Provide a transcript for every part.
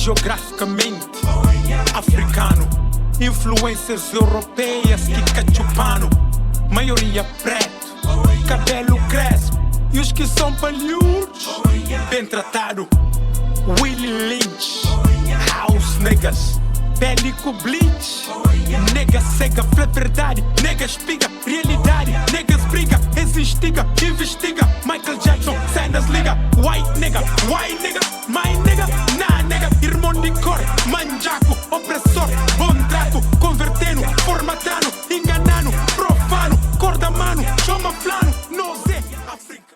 geograficamente africano. Influências europeias que cachupano. Maioria preto, cabelo crespo. E os que são palhudos, bem tratado. Willie Lynch, House Niggas, Bélico Bleach. Nega cega, flat verdade. Nega espiga, realidade. Negas briga, existiga, investiga. Michael Jackson, Sanders liga. White nigga, my nigga, nah nigga. Irmão de cor, manjaco, opressor. Bom trato, convertendo, formatando, enganando, profano. Corda mano, chama plano, não sei, África.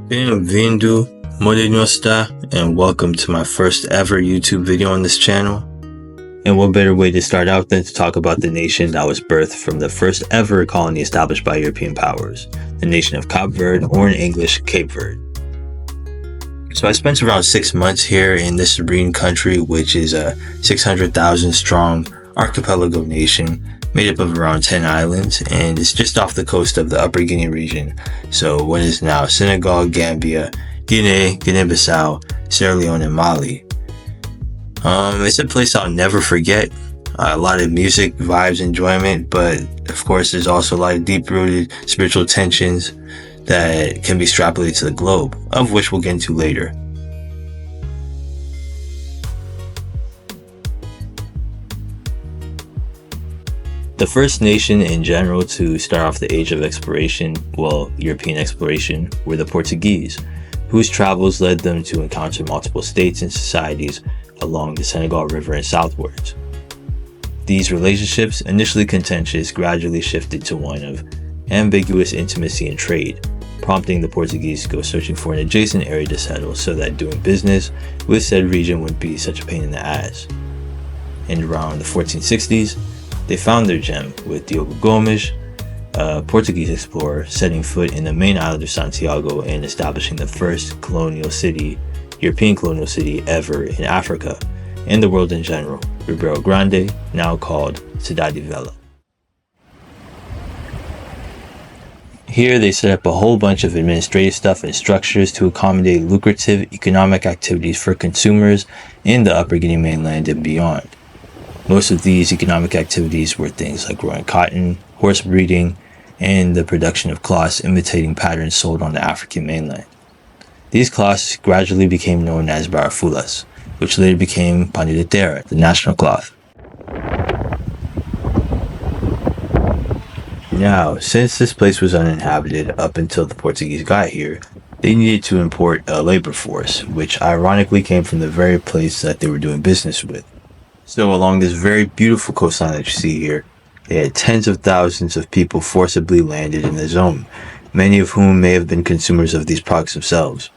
Bem-vindo, Modenosta, and welcome to my first ever YouTube video on this channel. And what better way to start out than to talk about the nation that was birthed from the first ever colony established by European powers, the nation of Cape Verde, or in English, Cape Verde. So I spent around 6 months here in this serene country, which is a 600,000 strong archipelago nation made up of around 10 islands, and it's just off the coast of the Upper Guinea region. So what is now Senegal, Gambia, Guinea, Guinea-Bissau, Sierra Leone, and Mali. It's a place I'll never forget. A lot of music, vibes, enjoyment, but of course there's also a lot of deep-rooted spiritual tensions that can be extrapolated to the globe, of which we'll get into later. The first nation in general to start off the age of exploration, well, European exploration, were the Portuguese, whose travels led them to encounter multiple states and societies along the Senegal River and southwards. These relationships, initially contentious, gradually shifted to one of ambiguous intimacy and trade, prompting the Portuguese to go searching for an adjacent area to settle so that doing business with said region wouldn't be such a pain in the ass. And around the 1460s, they found their gem with Diogo Gomes, a Portuguese explorer, setting foot in the main island of Santiago and establishing the first European colonial city ever in Africa and the world in general, Ribeirão Grande, now called Cidade Velha. Here they set up a whole bunch of administrative stuff and structures to accommodate lucrative economic activities for consumers in the Upper Guinea mainland and beyond. Most of these economic activities were things like growing cotton, horse breeding, and the production of cloths imitating patterns sold on the African mainland. These cloths gradually became known as barafulas, which later became pane de terra, the national cloth. Now, since this place was uninhabited up until the Portuguese got here, they needed to import a labor force, which ironically came from the very place that they were doing business with. So along this very beautiful coastline that you see here, they had tens of thousands of people forcibly landed in the zone, many of whom may have been consumers of these products themselves.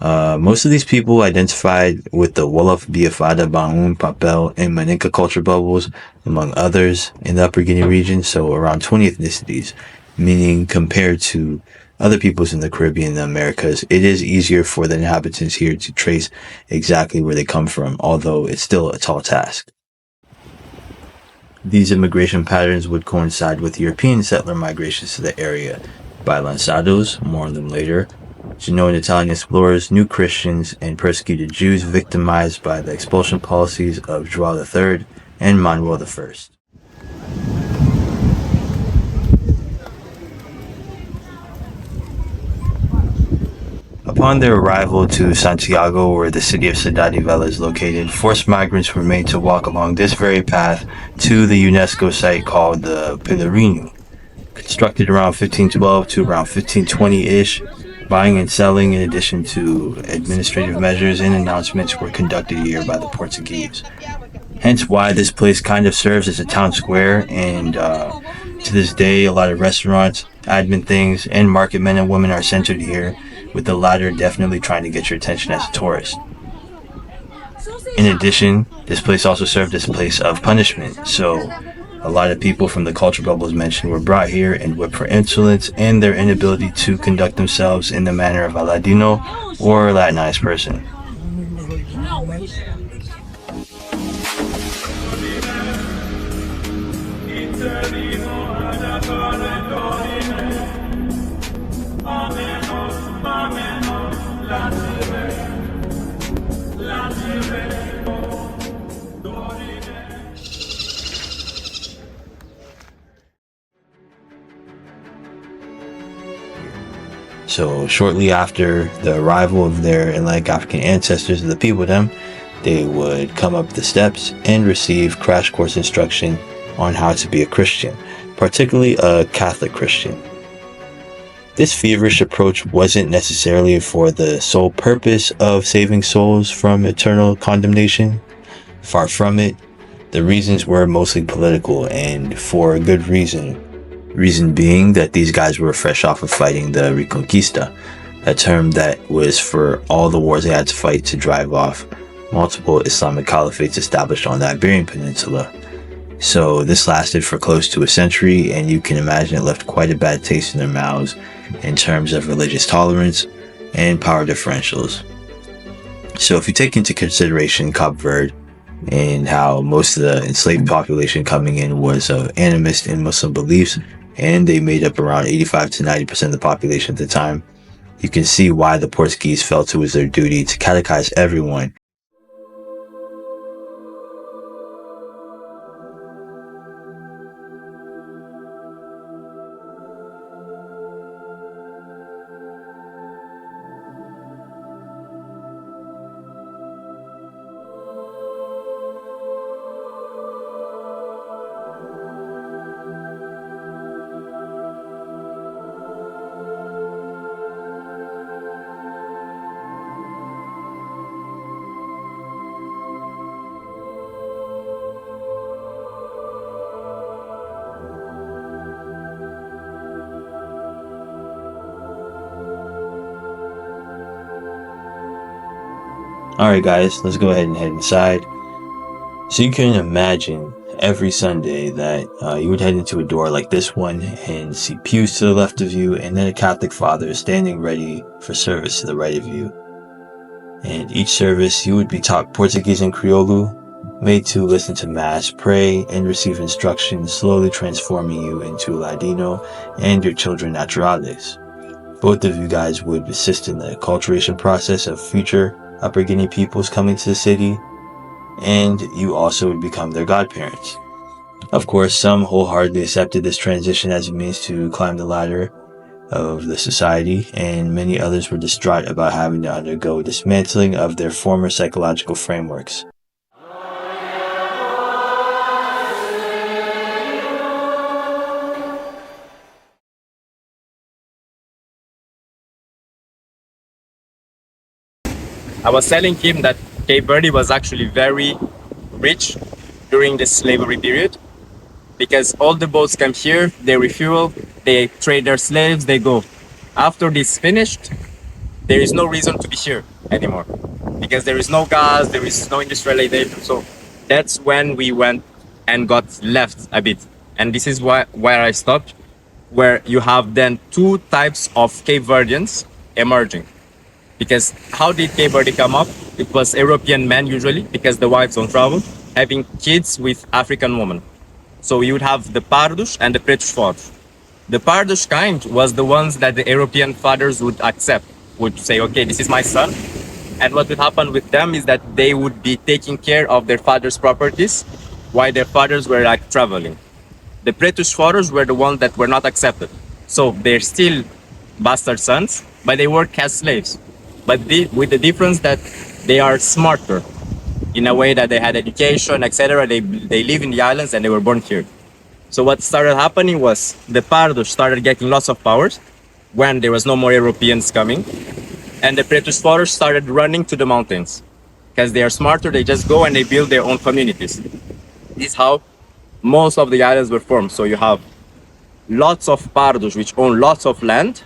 Most of these people identified with the Wolof, Biafada, Baun, Papel, and Maninka culture bubbles, among others, in the Upper Guinea region, so around 20 ethnicities, meaning compared to other peoples in the Caribbean and the Americas, it is easier for the inhabitants here to trace exactly where they come from, although it's still a tall task. These immigration patterns would coincide with European settler migrations to the area by lanzados, more on them later, Genoan Italian explorers, New Christians, and persecuted Jews victimized by the expulsion policies of João III and Manuel I. Upon their arrival to Santiago, where the city of Cidade Velha is located, forced migrants were made to walk along this very path to the UNESCO site called the Pelourinho. Constructed around 1512 to around 1520-ish, buying and selling in addition to administrative measures and announcements were conducted here by the Portuguese. Hence why this place kind of serves as a town square, and to this day a lot of restaurants, admin things, and market men and women are centered here, with the latter definitely trying to get your attention as a tourist. In addition, this place also served as a place of punishment, so a lot of people from the culture bubbles mentioned were brought here and whipped for insolence and their inability to conduct themselves in the manner of a Ladino or Latinized person. So shortly after the arrival of their Atlantic African ancestors and the people them, they would come up the steps and receive crash course instruction on how to be a Christian, particularly a Catholic Christian. This feverish approach wasn't necessarily for the sole purpose of saving souls from eternal condemnation. Far from it. The reasons were mostly political, and for a good reason. Reason being that these guys were fresh off of fighting the Reconquista, a term that was for all the wars they had to fight to drive off multiple Islamic caliphates established on the Iberian Peninsula. So this lasted for close to a century, and you can imagine it left quite a bad taste in their mouths in terms of religious tolerance and power differentials. So if you take into consideration Cape Verde and how most of the enslaved population coming in was animist in Muslim beliefs, and they made up around 85 to 90% of the population at the time, you can see why the Portuguese felt it was their duty to catechize everyone. Alright guys, let's go ahead and head inside. So you can imagine every Sunday that you would head into a door like this one and see pews to the left of you, and then a Catholic father standing ready for service to the right of you. And each service you would be taught Portuguese and Crioulo, made to listen to Mass, pray, and receive instruction, slowly transforming you into Ladino and your children naturales. Both of you guys would assist in the acculturation process of future Upper Guinea peoples coming to the city, and you also would become their godparents. Of course, some wholeheartedly accepted this transition as a means to climb the ladder of the society, and many others were distraught about having to undergo dismantling of their former psychological frameworks. I was telling him that Cape Verde was actually very rich during the slavery period, because all the boats come here, they refuel, they trade their slaves, they go. After this finished, there is no reason to be here anymore, because there is no gas, there is no industrialization. So that's when we went and got left a bit. And this is where I stopped, where you have then two types of Cape Verdeans emerging. Because how did Cape Verde come up? It was European men usually, because the wives don't travel, having kids with African women. So you would have the Pardos and the Pretos Fortes. The Pardos kind was the ones that the European fathers would accept, would say, okay, this is my son. And what would happen with them is that they would be taking care of their father's properties while their fathers were like traveling. The Pretos Fortes were the ones that were not accepted. So they're still bastard sons, but they work as slaves. But with the difference that they are smarter in a way that they had education, etc. They live in the islands and they were born here. So what started happening was the Pardos started getting lots of powers when there was no more Europeans coming. And the Pretos Fortes started running to the mountains. Because they are smarter, they just go and they build their own communities. This is how most of the islands were formed. So you have lots of Pardos which own lots of land,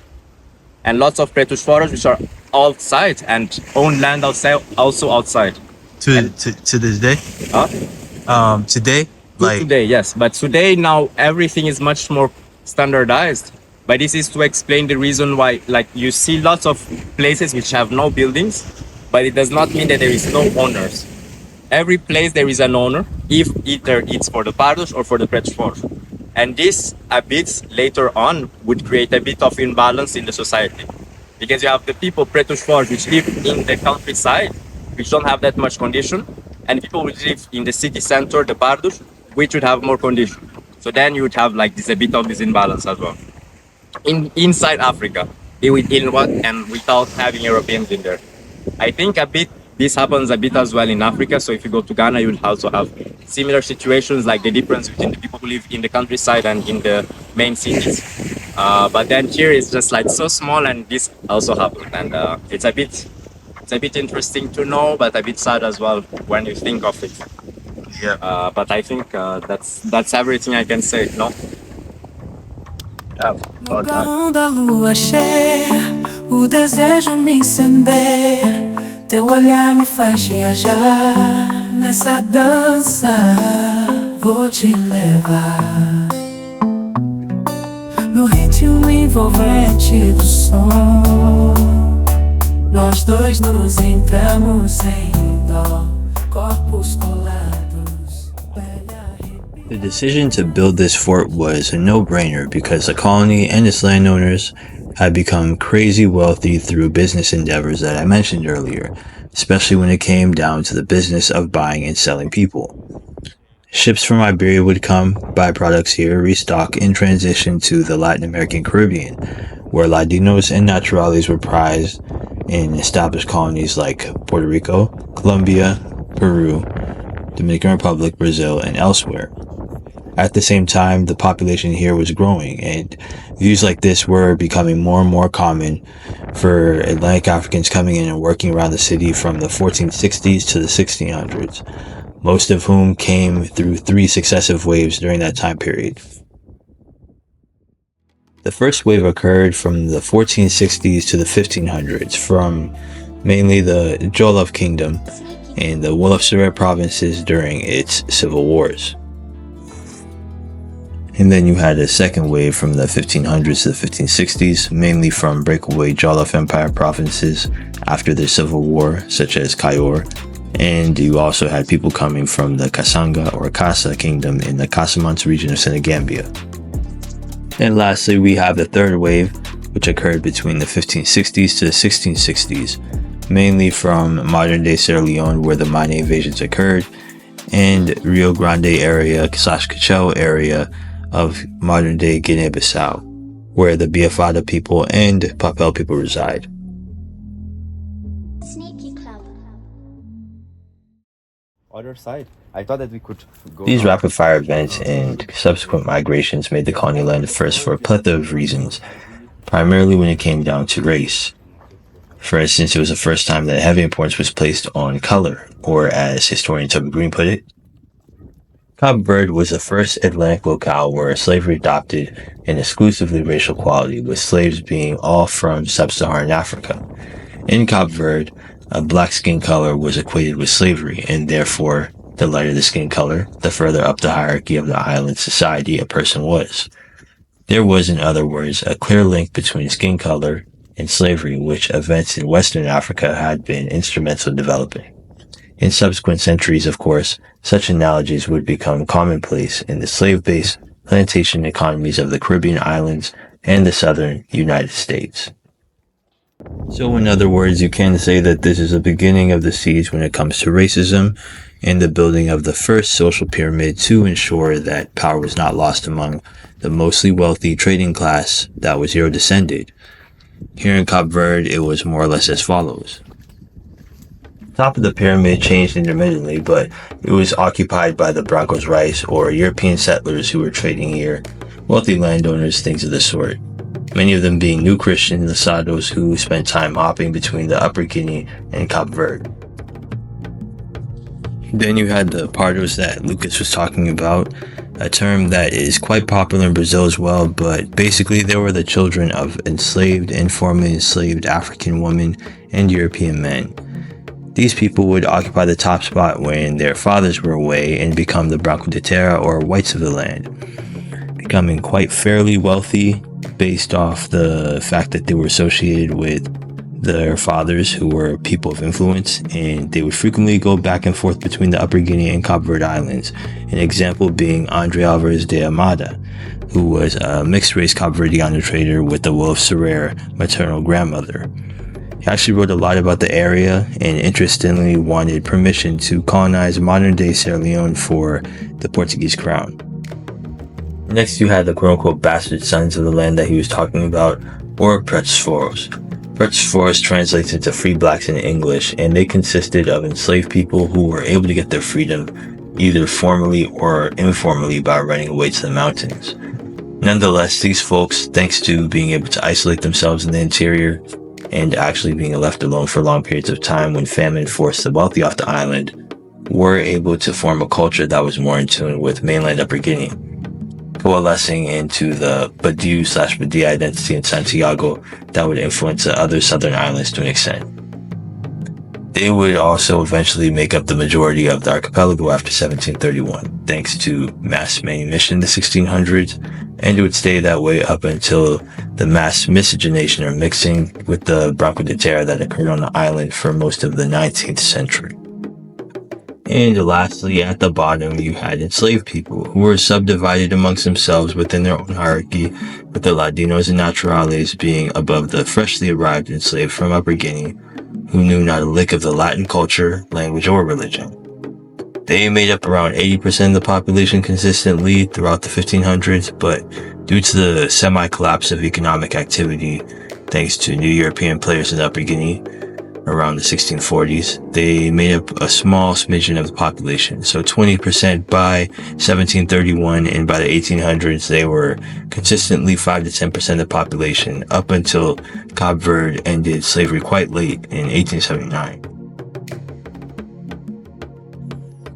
and lots of Pretos Fortes which are outside and own land outside, also outside. To this day? Today? Today, yes. But today now everything is much more standardized. But this is to explain the reason why, like, you see lots of places which have no buildings, but it does not mean that there is no owners. Every place there is an owner, if either it's for the Pardos or for the Pretos Fortes. And this a bit later on would create a bit of imbalance in the society. Because you have the people, Pretos Fortes, which live in the countryside, which don't have that much condition, and people which live in the city center, the Pardos, which would have more condition. So then you would have like this a bit of this imbalance as well. Inside Africa. and without having Europeans in there. I think a bit this happens a bit as well in Africa. So if you go to Ghana, you'll also have similar situations, like the difference between the people who live in the countryside and in the main cities. But then here it's just like so small, and this also happened, and it's a bit interesting to know, but a bit sad as well when you think of it. Yeah. But I think that's everything I can say. No. Yeah. Well done. Quando a lua cheia, o desejo me incendeia. Teu olhar me faz viajar nessa dança. Vou te levar no ritmo envolvente do som. Nós dois nos entramos em dó, corpos colados, pele arrepia. The decision to build this fort was a no-brainer because the colony and its landowners had become crazy wealthy through business endeavors that I mentioned earlier, especially when it came down to the business of buying and selling people. Ships from Iberia would come, buy products here, restock, and transition to the Latin American Caribbean, where Ladinos and Naturales were prized in established colonies like Puerto Rico, Colombia, Peru, Dominican Republic, Brazil, and elsewhere. At the same time, the population here was growing, and views like this were becoming more and more common for Atlantic Africans coming in and working around the city from the 1460s to the 1600s, most of whom came through 3 successive waves during that time period. The first wave occurred from the 1460s to the 1500s from mainly the Jolof Kingdom and the Wolof Serer provinces during its civil wars. And then you had a second wave from the 1500s to the 1560s, mainly from breakaway Jolof Empire provinces after the civil war, such as Kayor. And you also had people coming from the Kasanga or Kasa Kingdom in the Casamance region of Senegambia. And lastly, we have the third wave, which occurred between the 1560s to the 1660s, mainly from modern-day Sierra Leone, where the Mane invasions occurred, and Rio Grande area, Cachao area of modern-day Guinea-Bissau, where the Biafada people and Papel people reside. Sneaky Club. Other side. I thought that we could go. These rapid-fire events and subsequent migrations made the colony land first for a plethora of reasons, primarily when it came down to race. For instance, it was the first time that heavy importance was placed on color, or as historian Toby Green put it, Cabo Verde was the first Atlantic locale where slavery adopted an exclusively racial quality, with slaves being all from sub-Saharan Africa. In Cabo Verde, a black skin color was equated with slavery, and therefore, the lighter the skin color, the further up the hierarchy of the island society a person was. There was, in other words, a clear link between skin color and slavery, which events in Western Africa had been instrumental in developing. In subsequent centuries, of course, such analogies would become commonplace in the slave-based plantation economies of the Caribbean islands and the southern United States. So in other words, you can say that this is the beginning of the siege when it comes to racism and the building of the first social pyramid to ensure that power was not lost among the mostly wealthy trading class that was Euro-descended. Here in Cabo Verde, it was more or less as follows. Top of the pyramid changed intermittently, but it was occupied by the Brancos Rice, or European settlers who were trading here, wealthy landowners, things of the sort. Many of them being New Christian Lasados who spent time hopping between the Upper Guinea and Cabo Verde. Then you had the Pardos that Lucas was talking about, a term that is quite popular in Brazil as well, but basically they were the children of enslaved and formerly enslaved African women and European men. These people would occupy the top spot when their fathers were away and become the Branco de Terra, or whites of the land, becoming quite fairly wealthy based off the fact that they were associated with their fathers who were people of influence, and they would frequently go back and forth between the Upper Guinea and Cabo Verde Islands, an example being Andre Alvarez de Amada, who was a mixed-race Cabo Verdeano trader with the Wolof Serer maternal grandmother. He actually wrote a lot about the area and interestingly wanted permission to colonize modern-day Sierra Leone for the Portuguese crown. Next, you had the quote-unquote bastard sons of the land that he was talking about, or Pretzforos. Pretzforos translates into free blacks in English, and they consisted of enslaved people who were able to get their freedom either formally or informally by running away to the mountains. Nonetheless, these folks, thanks to being able to isolate themselves in the interior and actually being left alone for long periods of time when famine forced the wealthy off the island, were able to form a culture that was more in tune with mainland Upper Guinea, coalescing into the Badiou/Badi identity in Santiago that would influence the other southern islands to an extent. They would also eventually make up the majority of the archipelago after 1731, thanks to mass manumission in the 1600s, and it would stay that way up until the mass miscegenation or mixing with the Branco de Terra that occurred on the island for most of the 19th century. And lastly, at the bottom, you had enslaved people who were subdivided amongst themselves within their own hierarchy, with the Ladinos and Naturales being above the freshly arrived enslaved from Upper Guinea, who knew not a lick of the Latin culture, language, or religion. They made up around 80% of the population consistently throughout the 1500s, but due to the semi-collapse of economic activity, thanks to new European players in Upper Guinea, around the 1640s, they made up a small smidgen of the population. So 20% by 1731, and by the 1800s, they were consistently 5 to 10% of the population up until Cape Verde ended slavery quite late in 1879.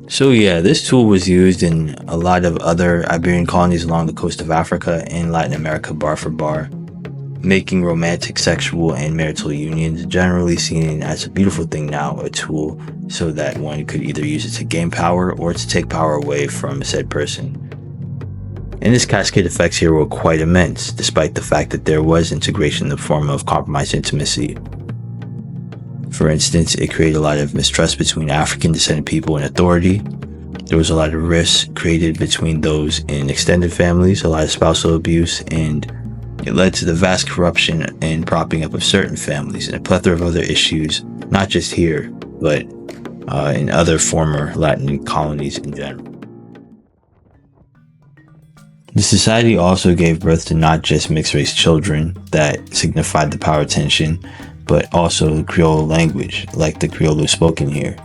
So yeah, this tool was used in a lot of other Iberian colonies along the coast of Africa and Latin America bar for bar, making romantic, sexual, and marital unions generally seen as a beautiful thing now, a tool so that one could either use it to gain power or to take power away from said person. And this cascade effects here were quite immense, despite the fact that there was integration in the form of compromised intimacy. For instance, it created a lot of mistrust between African descended people and authority. There was a lot of risks created between those in extended families, a lot of spousal abuse, and it led to the vast corruption and propping up of certain families and a plethora of other issues, not just here, but in other former Latin colonies in general. The society also gave birth to not just mixed-race children that signified the power tension, but also the Creole language, like the Criollo spoken here.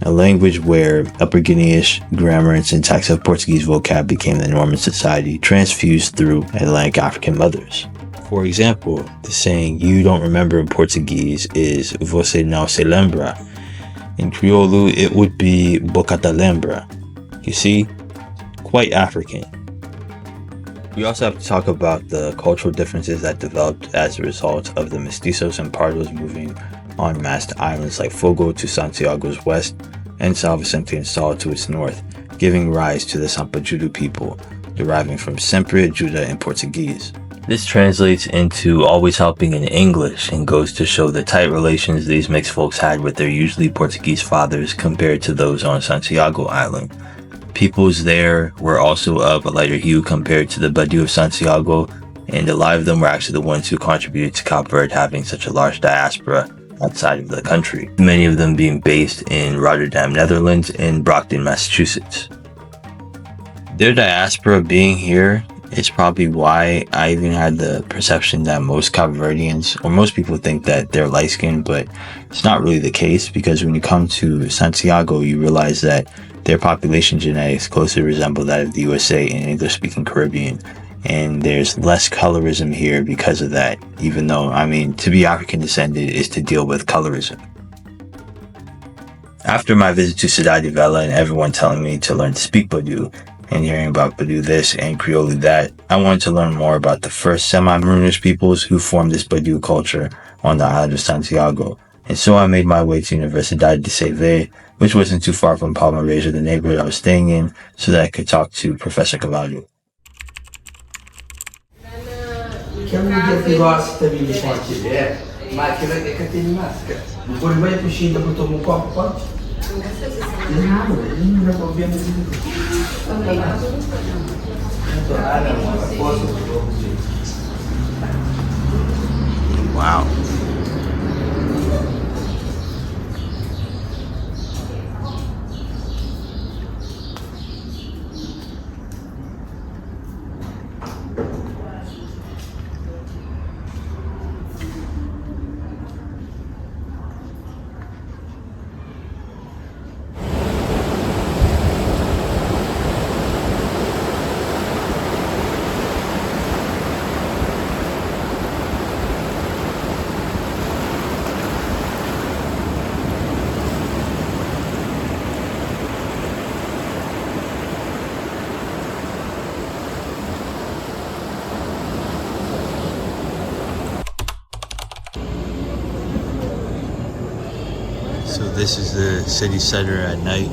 A language where Upper Guineaish grammar and syntax of Portuguese vocab became the norm in society, transfused through Atlantic African mothers. For example, the saying, "you don't remember" in Portuguese is "você não se lembra." In Criollo, it would be "boca te lembra." You see? Quite African. We also have to talk about the cultural differences that developed as a result of the mestizos and pardos moving en masse to islands like Fogo to Santiago's west and São Vicente and Sal to its north, giving rise to the Sampajudo people, deriving from Sempre Ajuda in Portuguese. This translates into always helping in English and goes to show the tight relations these mixed folks had with their usually Portuguese fathers compared to those on Santiago Island. Peoples there were also of a lighter hue compared to the Badiou of Santiago, and a lot of them were actually the ones who contributed to Cape Verde having such a large diaspora outside of the country, many of them being based in Rotterdam, Netherlands, and Brockton, Massachusetts. Their diaspora being here is probably why I even had the perception that most Cape Verdeans, or most people, think that they're light-skinned, but it's not really the case, because when you come to Santiago, you realize that their population genetics closely resemble that of the USA and English-speaking Caribbean, and there's less colorism here because of that, even though, to be African descended is to deal with colorism. After my visit to Cidade Velha and everyone telling me to learn to speak Badiou, and hearing about Badiou this and Creole that, I wanted to learn more about the first semi-Maroonish peoples who formed this Badiou culture on the island of Santiago, and so I made my way to Universidade de Seve, which wasn't too far from Palmarejo, the neighborhood I was staying in, so that I could talk to Professor Cavallo. Che è un dia gosta di forte, máquina que tem máscara. Por vai puxando para tomar um copo, pode? Não, já vou ver muito. Wow. This is the city center at night.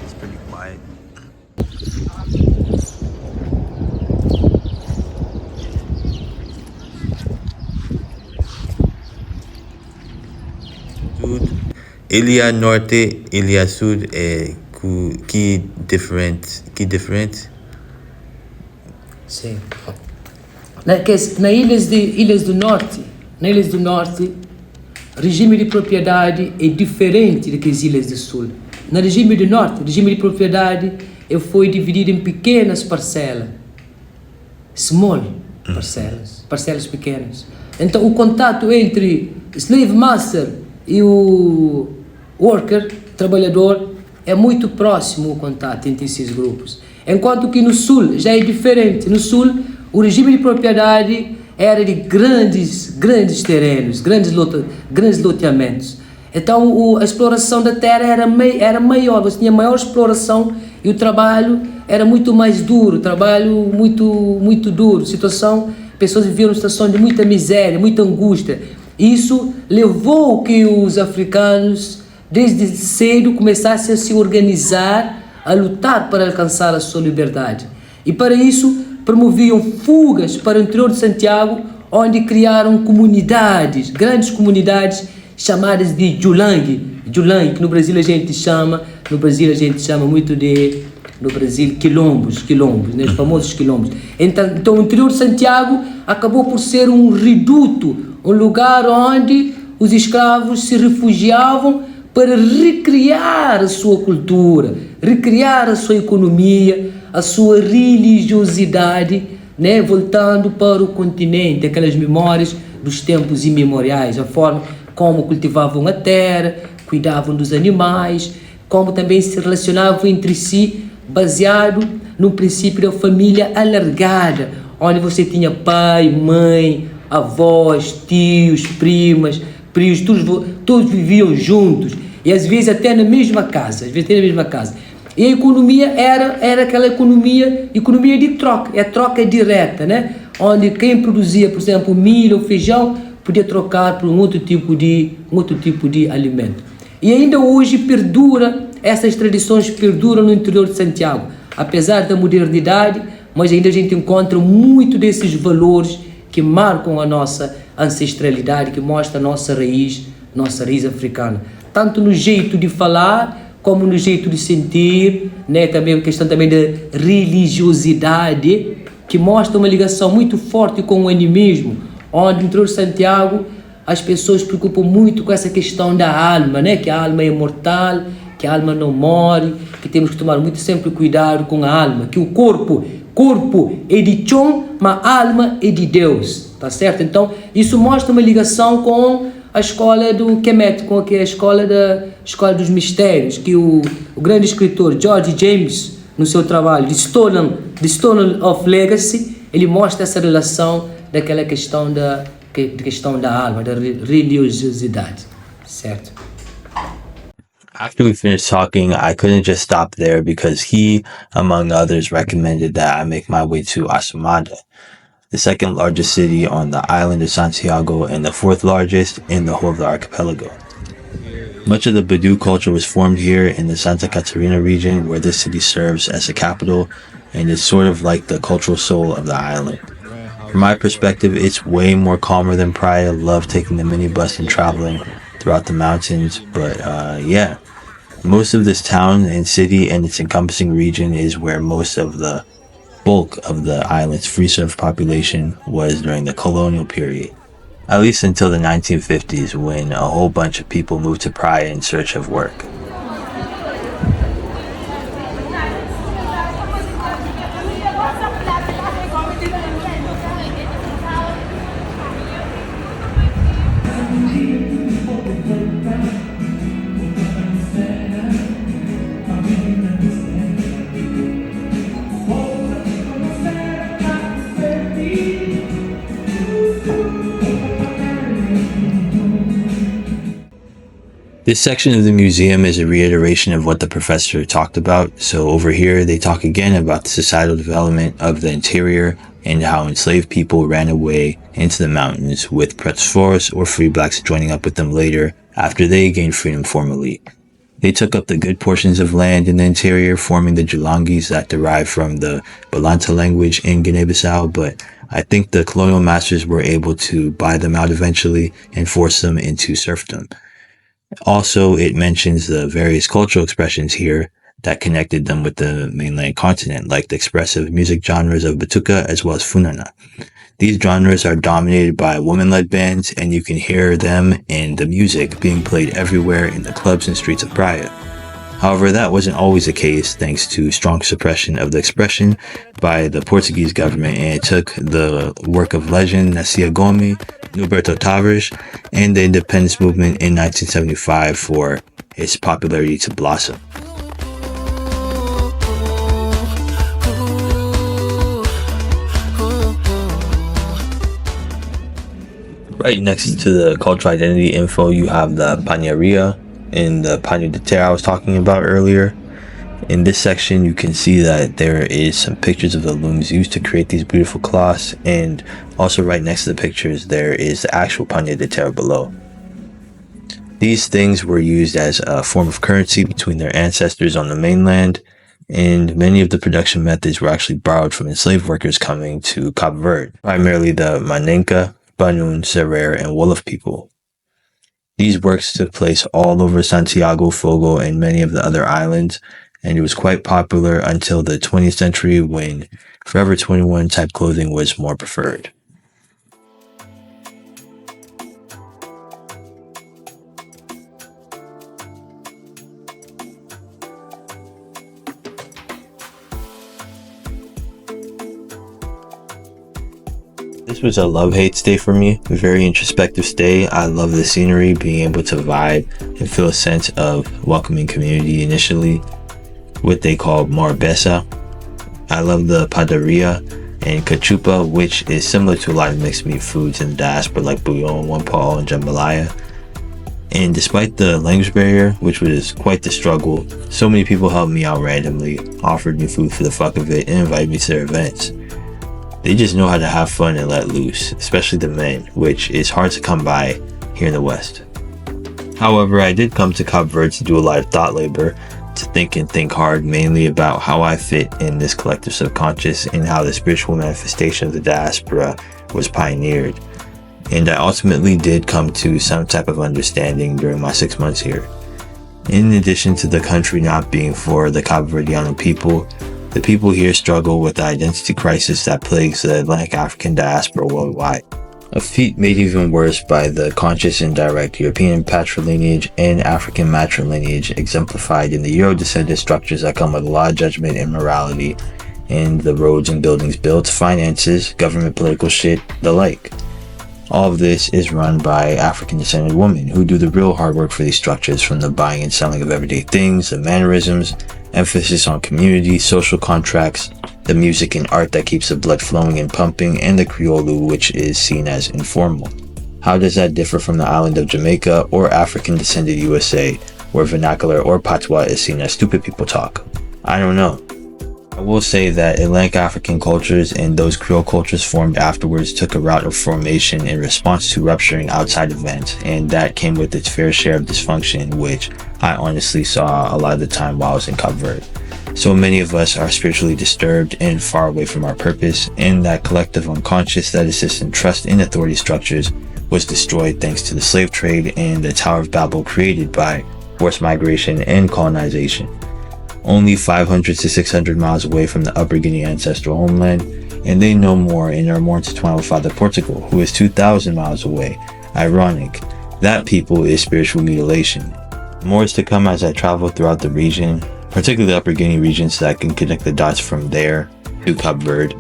It's pretty quiet. Ilha Norte, Ilha Sud que diferente? Sim. Ilhas do Norte, regime de propriedade é diferente do que as Ilhas do Sul. No regime do Norte, regime de propriedade foi dividido em pequenas parcelas. Small parcelas pequenas. Então o contato entre slave master e o worker, trabalhador, é muito próximo o contato entre esses grupos. Enquanto que no Sul já é diferente. No Sul, o regime de propriedade era de grandes terrenos, grandes loteamentos. Então a exploração da terra era maior, você tinha maior exploração e o trabalho era muito mais duro, trabalho muito duro. Pessoas viviam em situação de muita miséria, muita angústia. Isso levou que os africanos, desde cedo, começassem a se organizar, a lutar para alcançar a sua liberdade. E para isso, promoviam fugas para o interior de Santiago, onde criaram comunidades, grandes comunidades, chamadas de Julang, que no Brasil a gente chama muito de, no Brasil, quilombos, né, os famosos quilombos. Então o interior de Santiago acabou por ser um reduto, um lugar onde os escravos se refugiavam para recriar a sua cultura, recriar a sua economia, a sua religiosidade, né, voltando para o continente, aquelas memórias dos tempos imemoriais, a forma como cultivavam a terra, cuidavam dos animais, como também se relacionavam entre si, baseado no princípio da família alargada, onde você tinha pai, mãe, avós, tios, primas, todos viviam juntos, e às vezes até na mesma casa, E a economia era aquela economia de troca, troca direta, né? Onde quem produzia, por exemplo, milho ou feijão, podia trocar por um outro tipo de alimento. E ainda hoje essas tradições perduram no interior de Santiago, apesar da modernidade, mas ainda a gente encontra muito desses valores que marcam a nossa ancestralidade, que mostra a nossa raiz africana. Tanto no jeito de falar, como no jeito de sentir, né? Também a questão também da religiosidade, que mostra uma ligação muito forte com o animismo, onde no interior de Santiago as pessoas se preocupam muito com essa questão da alma, né? Que a alma é imortal, que a alma não morre, que temos que tomar muito sempre cuidado com a alma, que o corpo é de Chon, mas a alma é de Deus, tá certo? Então isso mostra uma ligação com a escola do Kemet, com a escola dos mistérios, que o grande escritor George James, no seu trabalho The Stolen of Legacy, ele mostra essa relação daquela questão da alma, da religiosidade, certo? After we finished talking, I couldn't just stop there because he, among others, recommended that I make my way to Asamada, the second largest city on the island of Santiago and the fourth largest in the whole of the archipelago. Much of the Badu culture was formed here in the Santa Catarina region, where this city serves as a capital and is sort of like the cultural soul of the island. From my perspective, it's way more calmer than Praia. Love taking the minibus and traveling throughout the mountains, but yeah. Most of this town and city and its encompassing region is where most of the bulk of the island's free serve population was during the colonial period, at least until the 1950s, when a whole bunch of people moved to Praia in search of work. This section of the museum is a reiteration of what the professor talked about. So over here, they talk again about the societal development of the interior and how enslaved people ran away into the mountains, with Pretz or free blacks joining up with them later after they gained freedom formally. They took up the good portions of land in the interior, forming the Julangis that derive from the Balanta language in Guinea-Bissau, but I think the colonial masters were able to buy them out eventually and force them into serfdom. Also, it mentions the various cultural expressions here that connected them with the mainland continent, like the expressive music genres of Batuka as well as Funana. These genres are dominated by woman-led bands, and you can hear them and the music being played everywhere in the clubs and streets of Praia. However, that wasn't always the case thanks to strong suppression of the expression by the Portuguese government, and it took the work of legend Nascia Gomes, Norberto Tavares, and the independence movement in 1975 for its popularity to blossom. Right next to the cultural identity info, you have the pañería and the paño de terra I was talking about earlier. In this section, you can see that there is some pictures of the looms used to create these beautiful cloths, and also right next to the pictures, there is the actual paño de terra below. These things were used as a form of currency between their ancestors on the mainland, and many of the production methods were actually borrowed from enslaved workers coming to Cabo Verde, primarily the Manenka, Banun, Serer, and Wolof people. These works took place all over Santiago, Fogo, and many of the other islands, and it was quite popular until the 20th century when Forever 21 type clothing was more preferred. This was a love-hate stay for me, a very introspective stay. I love the scenery, being able to vibe and feel a sense of welcoming community initially, what they call Marbesa. I love the padaria and cachupa, which is similar to a lot of mixed meat foods in the diaspora like bouillon, wampal, and jambalaya. And despite the language barrier, which was quite the struggle, so many people helped me out randomly, offered me food for the fuck of it, and invited me to their events. They just know how to have fun and let loose, especially the men, which is hard to come by here in the West. However, I did come to Cabo Verde to do a lot of thought labor, to think and think hard, mainly about how I fit in this collective subconscious and how the spiritual manifestation of the diaspora was pioneered. And I ultimately did come to some type of understanding during my 6 months here. In addition to the country not being for the Cabo Verdeano people, the people here struggle with the identity crisis that plagues the Atlantic African diaspora worldwide. A feat made even worse by the conscious and direct European patrilineage and African matrilineage exemplified in the Euro-descended structures that come with law, judgment, and morality, and the roads and buildings built, finances, government, political shit, the like. All of this is run by African-descended women who do the real hard work for these structures, from the buying and selling of everyday things, the mannerisms, emphasis on community, social contracts, the music and art that keeps the blood flowing and pumping, and the Criollo, which is seen as informal. How does that differ from the island of Jamaica or African-descended USA, where vernacular or patois is seen as stupid people talk? I don't know. I will say that Atlantic African cultures and those Creole cultures formed afterwards took a route of formation in response to rupturing outside events, and that came with its fair share of dysfunction, which I honestly saw a lot of the time while I was in Cabo Verde. So many of us are spiritually disturbed and far away from our purpose, and that collective unconscious that assists in trust in authority structures was destroyed thanks to the slave trade and the Tower of Babel created by forced migration and colonization. Only 500 to 600 miles away from the Upper Guinea ancestral homeland, and they know more and are more intertwined with Father Portugal, who is 2,000 miles away. Ironic. That people is spiritual mutilation. More is to come as I travel throughout the region, particularly the Upper Guinea region, so that I can connect the dots from there to Cabo Verde.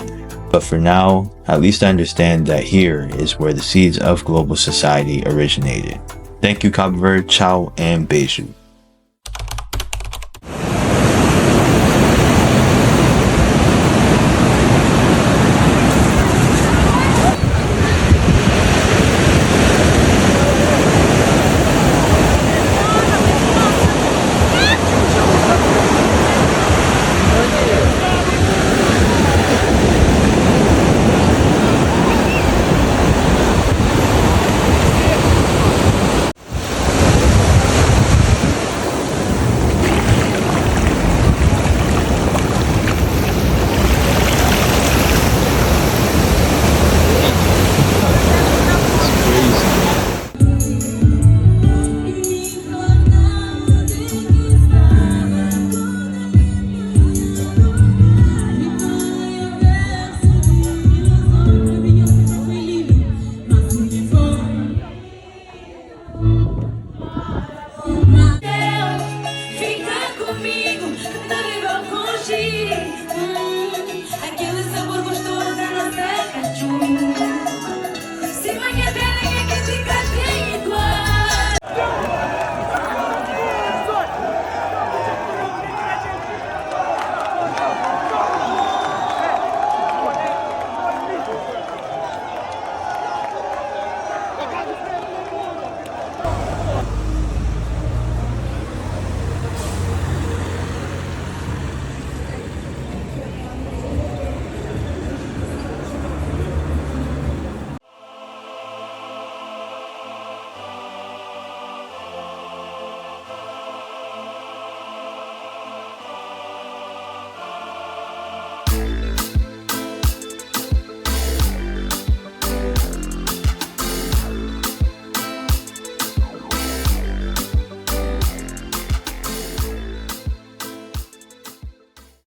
But for now, at least I understand that here is where the seeds of global society originated. Thank you, Cabo Verde, ciao, and beiju.